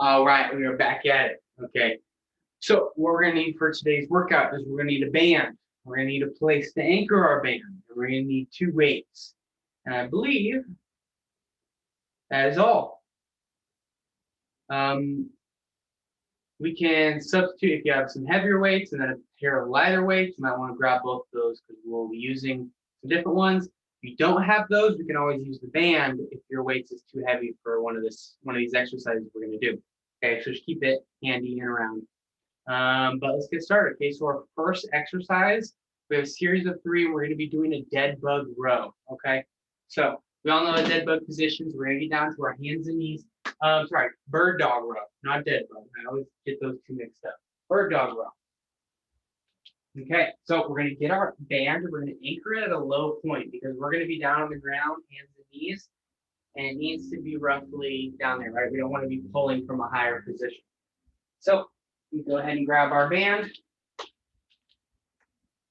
All right, we are back at it. Okay. So what we're gonna need for today's workout is we're gonna need a band. We're gonna need a place to anchor our band. And we're gonna need two weights. And I believe that is all. We can substitute if you have some heavier weights and then a pair of lighter weights. You might want to grab both of those because we'll be using some different ones. If you don't have those, we can always use the band if your weights is too heavy for one of these exercises we're going to do. Okay, so just keep it handy and around. But let's get started. Okay, so our first exercise, we have a series of 3. We're going to be doing a dead bug row. Okay, so we all know the dead bug positions. We're going to get down to our hands and knees. Bird dog row, not dead bug. I always get those two mixed up. Bird dog row. Okay, so we're going to get our band. We're going to anchor it at a low point because we're going to be down on the ground, hands and knees, and it needs to be roughly down there, right? We don't want to be pulling from a higher position. So we go ahead and grab our band,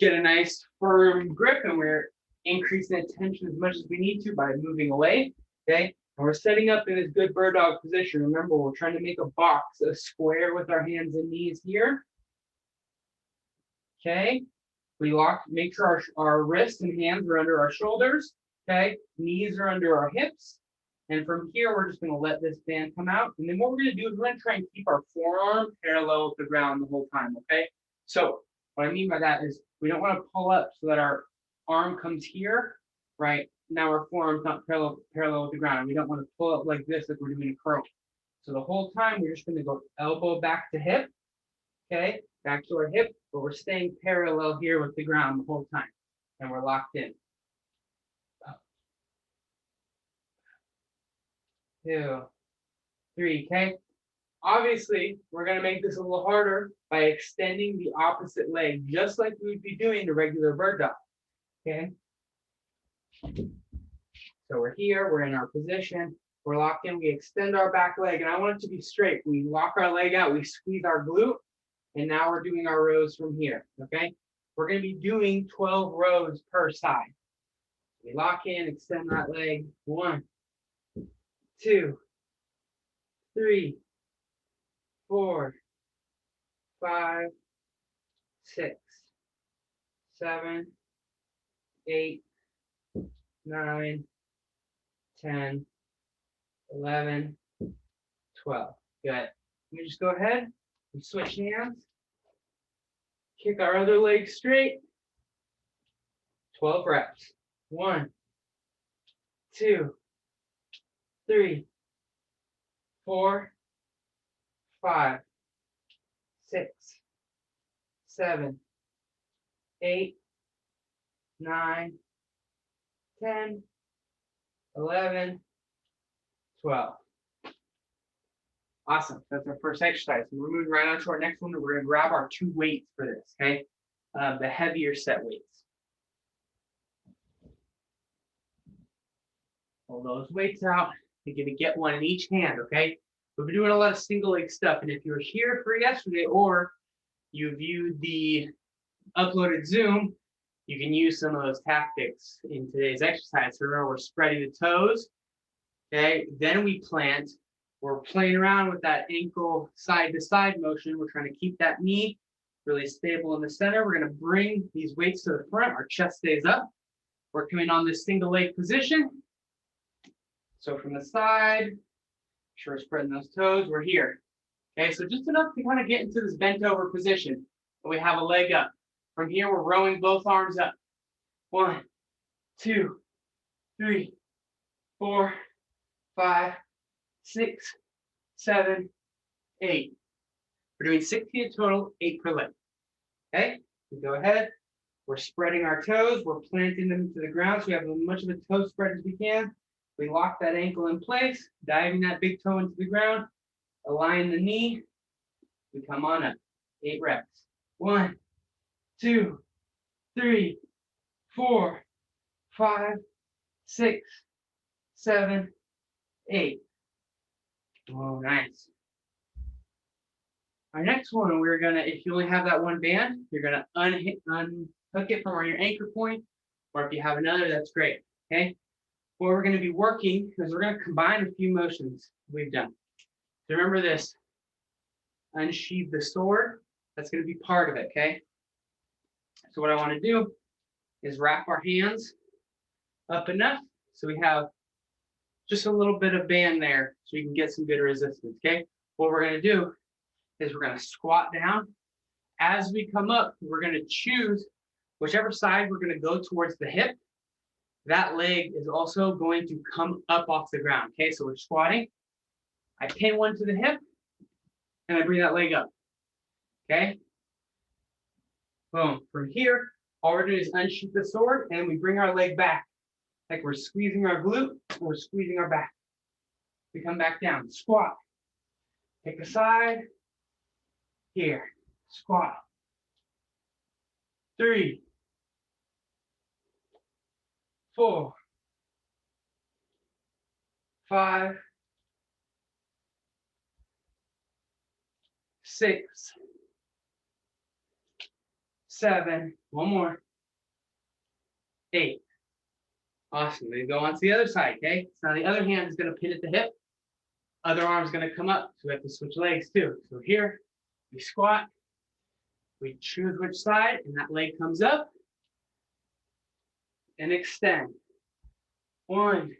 get a nice firm grip, and we're increasing the tension as much as we need to by moving away. Okay. And we're setting up in this good bird dog position. Remember, we're trying to make a box, a square with our hands and knees here. Okay. We make sure our wrists and hands are under our shoulders. Okay. Knees are under our hips. And from here, we're just going to let this band come out. And then what we're going to do is we're going to try and keep our forearm parallel with the ground the whole time. Okay. So what I mean by that is we don't want to pull up so that our arm comes here, right? Now our forearm's not parallel with the ground. We don't want to pull up like this like we're doing a curl. So the whole time we're just going to go elbow back to hip, okay, back to our hip, but we're staying parallel here with the ground the whole time, and we're locked in. 2, 3, okay. Obviously, we're going to make this a little harder by extending the opposite leg, just like we would be doing the regular bird dog, okay. So we're here, we're in our position, we're locked in, we extend our back leg, and I want it to be straight. We lock our leg out, we squeeze our glute, and now we're doing our rows from here, okay? We're going to be doing 12 rows per side. We lock in, extend that leg. 1, 2, 3, 4, 5, 6, 7, 8, 9, 10, 11, 12. Good. Let me just go ahead and switch hands. Kick our other leg straight. 12 reps. 1, 2, 3, 4, 5, 6, 7, 8, 9, 10, 11, 12. Awesome. That's our first exercise. We're moving right on to our next one. We're going to grab our 2 weights for this, okay? The heavier set weights. Pull those weights out. You're going to get one in each hand, okay? We've been doing a lot of single leg stuff, and if you were here for yesterday or you viewed the uploaded Zoom, you can use some of those tactics in today's exercise. So remember, we're spreading the toes, okay? Then we plant. We're playing around with that ankle side-to-side motion. We're trying to keep that knee really stable in the center. We're going to bring these weights to the front. Our chest stays up. We're coming on this single leg position. So from the side, sure, spreading those toes, we're here. Okay, so just enough to kind of get into this bent over position. And we have a leg up. From here, we're rowing both arms up. 1, 2, 3, 4, 5, 6, 7, 8. We're doing 60 in total, 8 per leg. Okay, we go ahead. We're spreading our toes. We're planting them to the ground so we have as much of a toe spread as we can. We lock that ankle in place, diving that big toe into the ground, align the knee. We come on up. 8 reps. 1, 2, 3, 4, 5, 6, 7, 8. Oh, nice. Our next one, we're gonna, if you only have that one band, you're gonna unhook it from your anchor point, or if you have another, that's great. Okay. What we're going to be working is we're going to combine a few motions we've done. So remember this, unsheathe the sword. That's going to be part of it, okay? So what I want to do is wrap our hands up enough so we have just a little bit of band there so you can get some good resistance, okay? What we're going to do is we're going to squat down. As we come up, we're going to choose whichever side we're going to go towards the hip. That leg is also going to come up off the ground, okay? So we're squatting. I pin one to the hip, and I bring that leg up, okay? Boom. From here, all we're doing is unsheath the sword, and we bring our leg back. Like we're squeezing our glute, and we're squeezing our back. We come back down, squat. Pick a side. Here, squat. 3, 4, 5, 6, 7, one more, 8. Awesome. We go on to the other side, okay? So now the other hand is going to pin at the hip. Other arm is going to come up. So we have to switch legs too. So here, we squat. We choose which side, and that leg comes up. And extend. 1,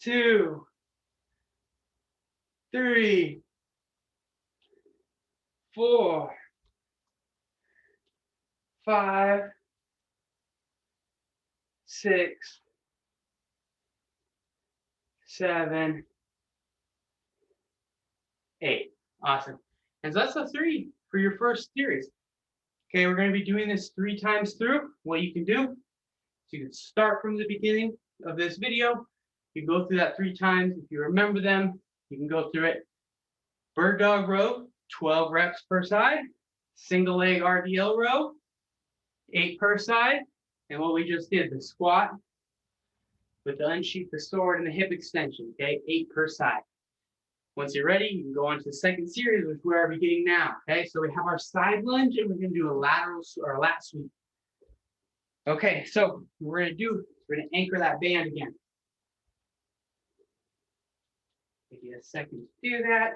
2, 3, 4, 5, 6, 7, 8. Awesome. And so that's a 3 for your first series. Okay, we're going to be doing this 3 times through. What you can do, so you can start from the beginning of this video. You go through that 3 times. If you remember them, you can go through it. Bird dog row, 12 reps per side. Single leg RDL row, 8 per side. And what we just did, the squat with the unsheath the sword and the hip extension, okay, 8 per side. Once you're ready, you can go on to the second series, which we're beginning now, okay? So we have our side lunge, and we're going to do a lateral or a lat sweep. Okay, so what we're going to do, we're going to anchor that band again. Give you a second to do that.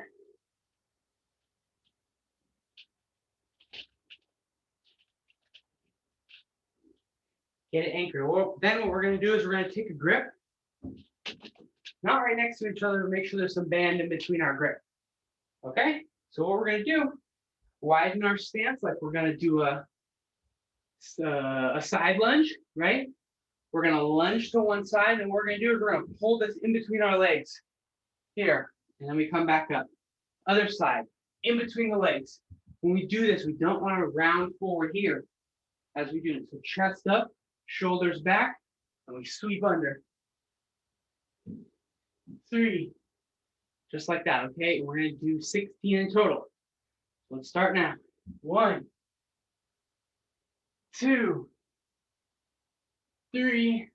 Get it anchored. Well, then what we're going to do is we're going to take a grip, not right next to each other, to make sure there's some band in between our grip. Okay, so what we're going to do, widen our stance like we're going to do a side lunge, right? We're going to lunge to one side, and what we're going to do is we're going to pull this in between our legs here, and then we come back up. Other side, in between the legs. When we do this, we don't want to round forward here as we do it. So chest up, shoulders back, and we sweep under. 3, just like that, okay? And we're going to do 16 in total. Let's start now. 1, 2, 3,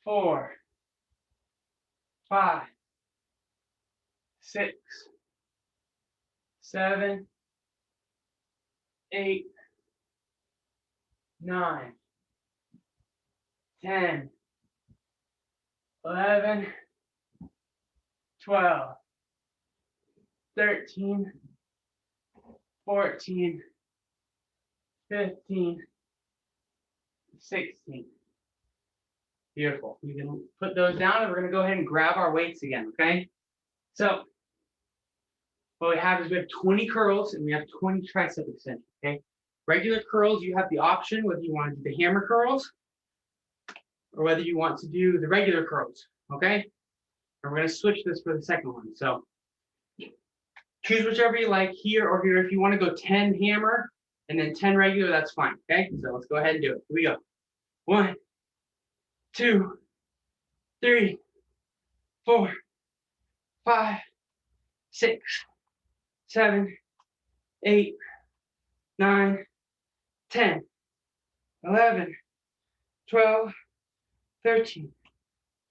4, 5, 6, 7, 8, 9, 10, 11, 12, 13, 14, 15, 16. Beautiful. You can put those down, and we're going to go ahead and grab our weights again, okay? So what we have is we have 20 curls, and we have 20 tricep extensions, okay? Regular curls, you have the option whether you want to do the hammer curls or whether you want to do the regular curls, okay? And we're going to switch this for the second one. So choose whichever you like, here or here. If you want to go 10 hammer and then 10 regular, that's fine, okay? So let's go ahead and do it. Here we go. 1, 2, 3, 4, 5, 6, 7, 8, 9, 10, 11, 12, 13,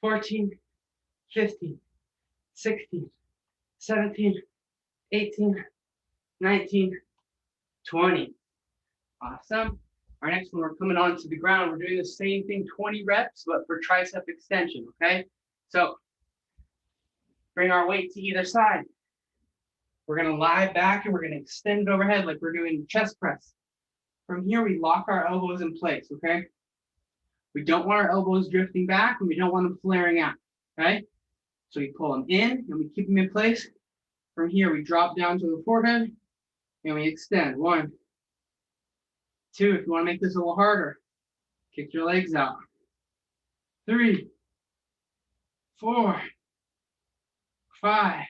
14, 15, 16, 17, 18, 19, 20. Awesome. Our next one, we're coming on to the ground. We're doing the same thing, 20 reps, but for tricep extension, okay? So Bring our weight to either side. We're gonna lie back and we're gonna extend it overhead like we're doing chest press. From here, we lock our elbows in place, okay? We don't want our elbows drifting back and we don't want them flaring out, okay? So we pull them in and we keep them in place. From here, we drop down to the forehead and we extend. 1, 2, if you want to make this a little harder, kick your legs out. 3, 4, 5,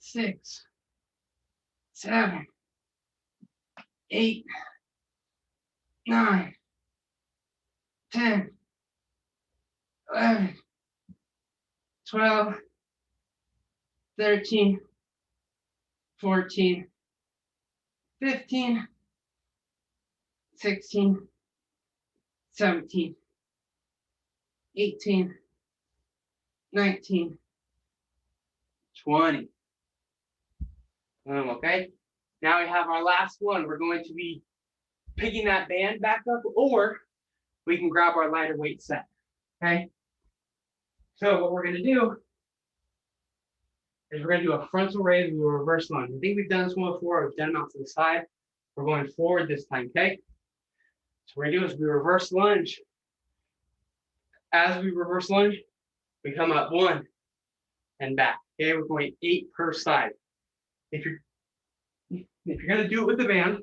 6, 7, 8, 9, 10, 11, 12, 13, 14, 15, 16, 17, 18, 19, 20. Okay, now we have our last one. We're going to be picking that band back up, or we can grab our lighter weight set. Okay, so what we're going to do is we're going to do a frontal raise with a reverse lunge. I think we've done this one before. We've done them out to the side. We're going forward this time, okay? So what we're going to do is we reverse lunge. As we reverse lunge, we come up 1 and back. Okay, we're going 8 per side. If you're going to do it with the band,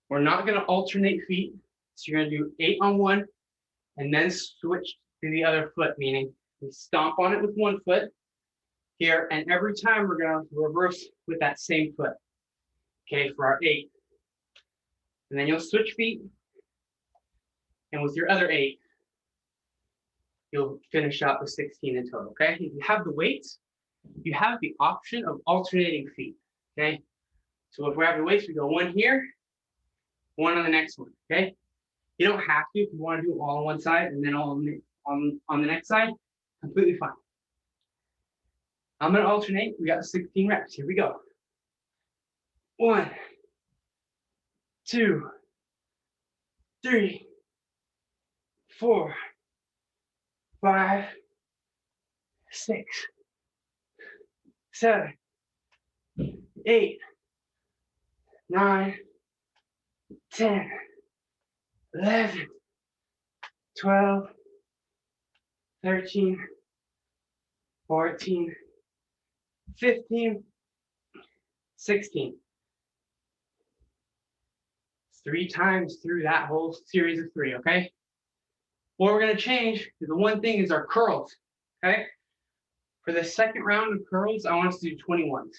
we're not going to alternate feet. So you're going to do 8 on one and then switch to the other foot, meaning we stomp on it with one foot here, and every time we're going to reverse with that same foot. Okay, for our 8. And then you'll switch feet, and with your other 8, you'll finish out with 16 in total, okay? If you have the weights, you have the option of alternating feet, okay? So if we have the weights, we go 1 here, 1 on the next one, okay? You don't have to if you want to do it all on one side and then all on the next side, completely fine. I'm going to alternate. We got 16 reps. Here we go. 1, 2, 3, 4, 5, 6, 7, 8, 9, 10, 11, 12, 13, 14, 15, 16. 3 times through that whole series of 3, okay? What we're going to change, the one thing is our curls, okay? For the second round of curls, I want us to do 21s. And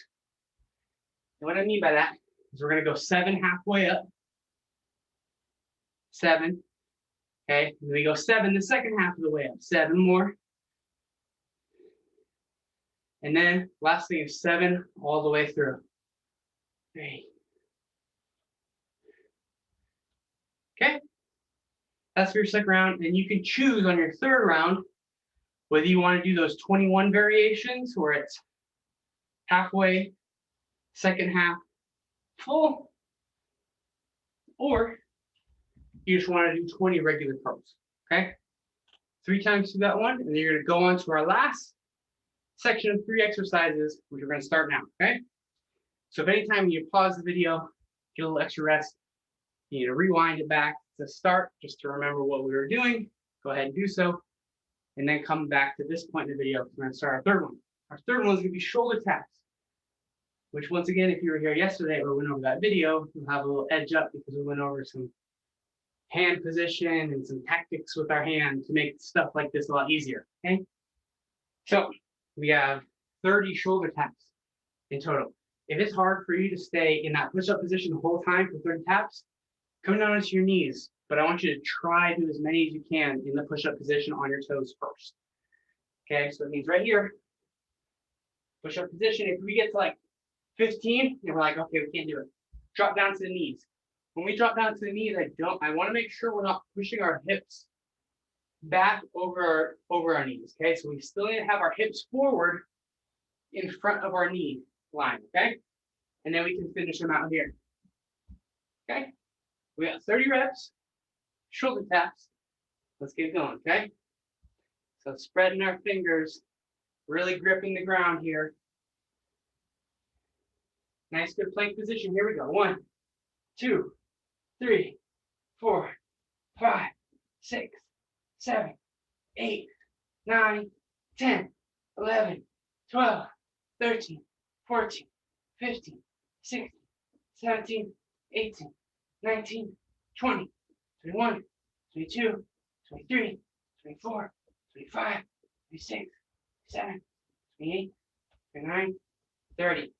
what I mean by that is we're going to go 7 halfway up, 7, okay? And then we go 7 the second half of the way up, 7 more. And then last thing is 7 all the way through. 3. Okay, that's for your second round, and you can choose on your third round whether you want to do those 21 variations where it's halfway, second half, full, or you just want to do 20 regular curls, okay? 3 times through that one, and then you're going to go on to our last section of 3 exercises, which we're going to start now, okay? So if anytime you pause the video, get a little extra rest, you need to rewind it back to start just to remember what we were doing. Go ahead and do so. And then come back to this point in the video. We're going to start our third one. Our third one is going to be shoulder taps, which once again, if you were here yesterday or went over that video, you'll have a little edge up because we went over some hand position and some tactics with our hand to make stuff like this a lot easier, okay? So we have 30 shoulder taps in total. If it's hard for you to stay in that push-up position the whole time for 30 taps, come down onto your knees, but I want you to try to do as many as you can in the push-up position on your toes first. Okay, so it means right here, push-up position. If we get to like 15, and we're like, okay, we can't do it. Drop down to the knees. When we drop down to the knees, I want to make sure we're not pushing our hips back over our knees. Okay, so we still need to have our hips forward in front of our knee line. Okay, and then we can finish them out here. Okay. We got 30 reps, shoulder taps. Let's get going, okay? So So spreading our fingers, really gripping the ground here. Nice, good plank position. Here we go. 1, 2, 3, 4, 5, 6, 7, 8, 9, 10, 11, 12, 13, 14, 15, 16, 17, 18, 19, 20, 21, 22, 23, 24, 25, 26, 27, 28, 29, 30.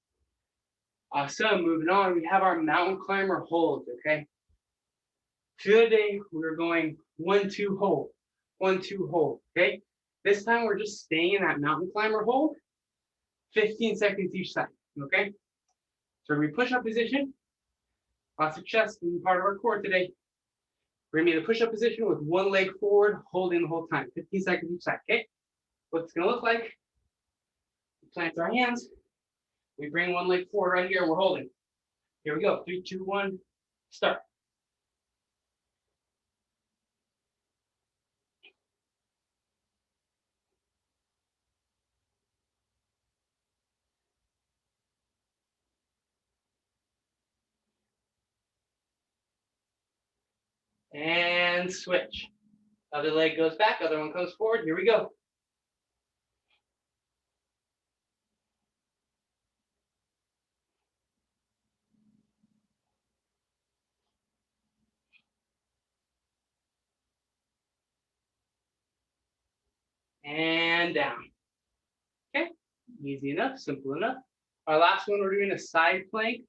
Awesome. Moving on, we have our mountain climber holds, okay? Today, we're going 1-2 hold, 1-2 hold, okay? This time, we're just staying in that mountain climber hold, 15 seconds each side, okay? So we push-up position, lots of chest and part of our core today. We're gonna be in a push-up position with one leg forward, holding the whole time, 15 seconds each side, okay? What it's gonna look like, we plant our hands, we bring one leg forward right here, and we're holding. Here we go, 3, 2, 1, start. And switch. Other leg goes back, other one comes forward. Here we go. And down. Okay, easy enough, simple enough. Our last one, we're doing a side plank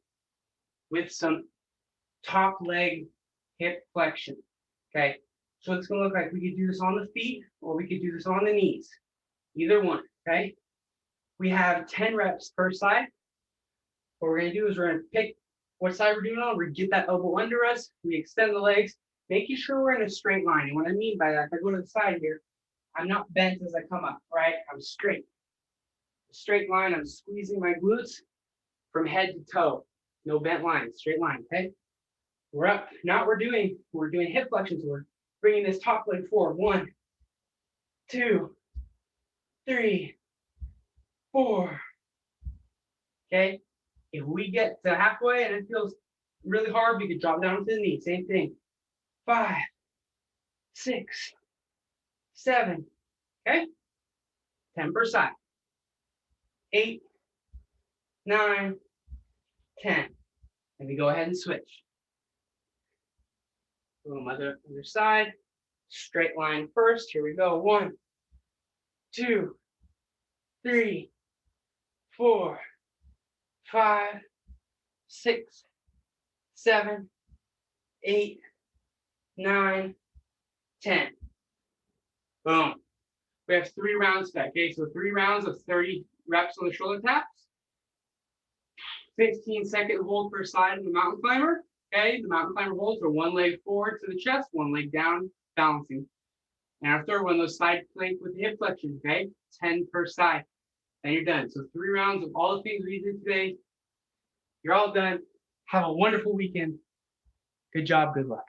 with some top leg hip flexion. Okay, so it's gonna look like we could do this on the feet or we could do this on the knees. Either one, okay? We have 10 reps per side. What we're gonna do is we're gonna pick what side we're doing on. We get that elbow under us, we extend the legs, making sure we're in a straight line. And what I mean by that, if I go to the side here, I'm not bent as I come up, right? I'm straight. A straight line, I'm squeezing my glutes from head to toe. No bent line, straight line, okay? We're up. Now we're doing hip flexions. We're bringing this top leg forward. 1, 2, 3, 4. Okay? If we get to halfway and it feels really hard, we could drop down to the knee. Same thing. 5, 6, 7. Okay? 10 per side. 8, 9, 10. And we go ahead and switch. Boom, other side. Straight line first. Here we go. 1, 2, 3, 4, 5, 6, 7, 8, 9, 10. Boom. We have 3 rounds back. Okay, so 3 rounds of 30 reps on the shoulder taps. 15-second hold per side of the mountain climber. Okay, the mountain climber holds are one leg forward to the chest, one leg down, balancing. And our third one, those side plank with hip flexion. Okay, 10 per side. And you're done. So 3 rounds of all the things we did today. You're all done. Have a wonderful weekend. Good job. Good luck.